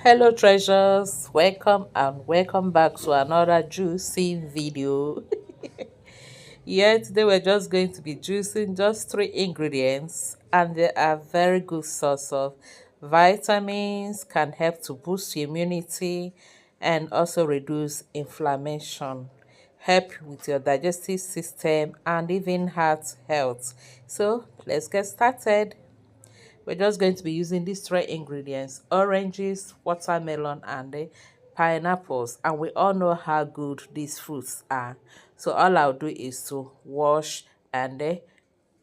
Hello treasures, welcome and welcome back to another juicy video. Yeah, today we're just going to be juicing just three ingredients, and they are very good source of vitamins, can help to boost immunity and also reduce inflammation, help with your digestive system and even heart health. So let's get started. We're just going to be using these three ingredients: oranges, watermelon, and pineapples. And we all know how good these fruits are. So all I'll do is to wash and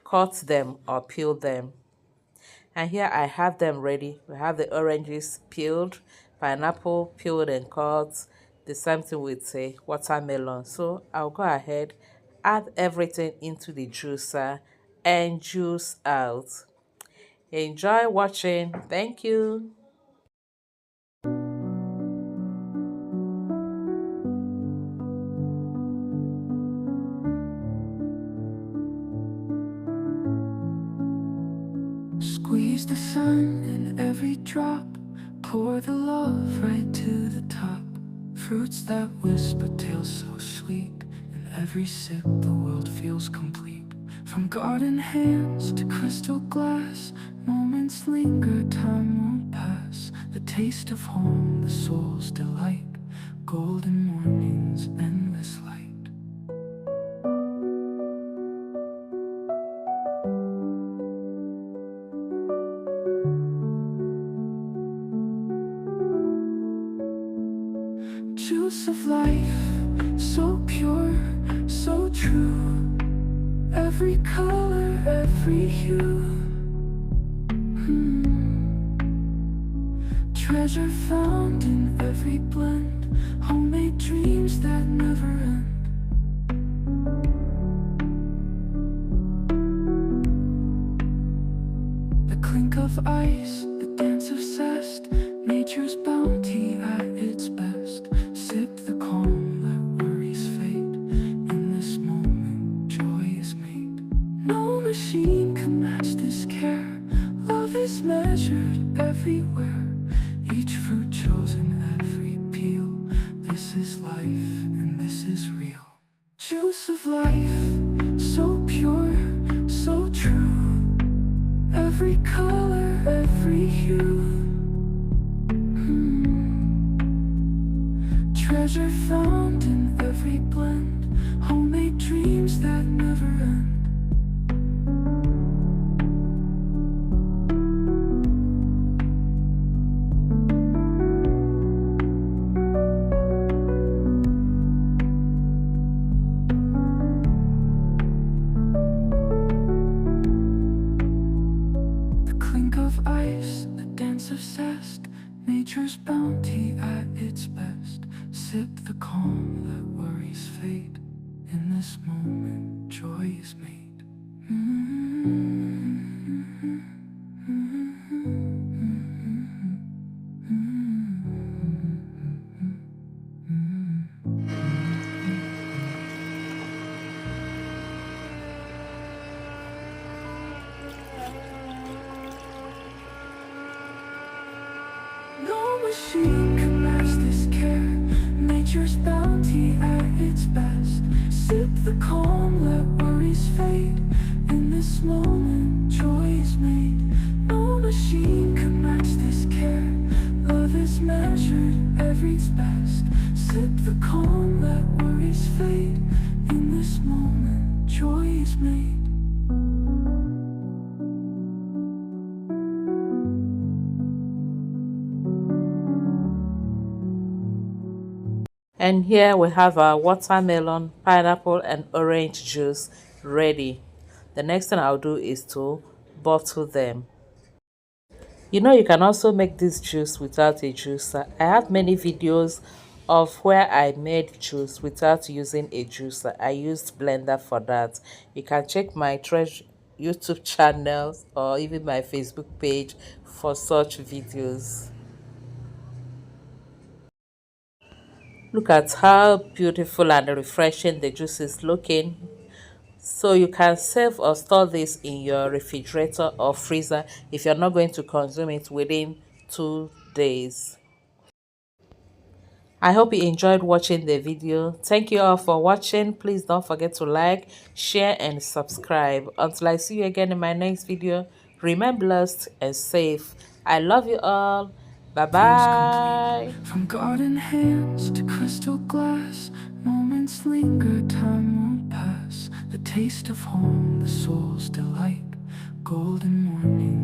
cut them or peel them. And here I have them ready. We have the oranges peeled, pineapple peeled and cut, the same thing with watermelon. So I'll go ahead, add everything into the juicer and juice out. Enjoy watching. Thank you. Squeeze the sun in every drop, pour the love right to the top. Fruits that whisper tales so sweet, in every sip the world feels complete. From garden hands to crystal glass, moments linger, time won't pass. The taste of home, the soul's delight, golden mornings, endless light. Juice of life, so pure, so true. Every color, every hue. Treasure found in every blend. Homemade dreams that never end. The clink of ice, the dance of zest, nature's bounty at its best. Sip the calm, let worries fade. In this moment, joy is made. No machine can match this care. Love is measured everywhere. Each fruit chosen, every peel. This is life and this is real. Juice of life, so pure, so true. Every color, every hue. Treasure found in every blend. Homemade dreams that never end. The clink of ice, the dance of zest, nature's bounty at its best. Sip the calm, let worries fade. In this moment, joy is made. No machine can match this care. Nature's bounty at its best. Sip the calm, let worries fade. In this moment, joy is made. No machine can match this care. Love is measured, every's best. Sip the calm, let worries fade. In this moment, joy is made. And here we have our watermelon, pineapple, and orange juice ready. The next thing I'll do is to bottle them. You know, you can also make this juice without a juicer. I have many videos of where I made juice without using a juicer. I used blender for that. You can check my treasure YouTube channels or even my Facebook page for such videos. Look at how beautiful and refreshing the juice is looking. So you can save or store this in your refrigerator or freezer if you're not going to consume it within 2 days. I hope you enjoyed watching the video. Thank you all for watching. Please don't forget to like, share, and subscribe. Until I see you again in my next video, remain blessed and safe. I love you all. Bye Feels complete. bye. From garden hands to crystal glass, moments linger, time won't pass. The taste of home, the soul's delight, golden morning.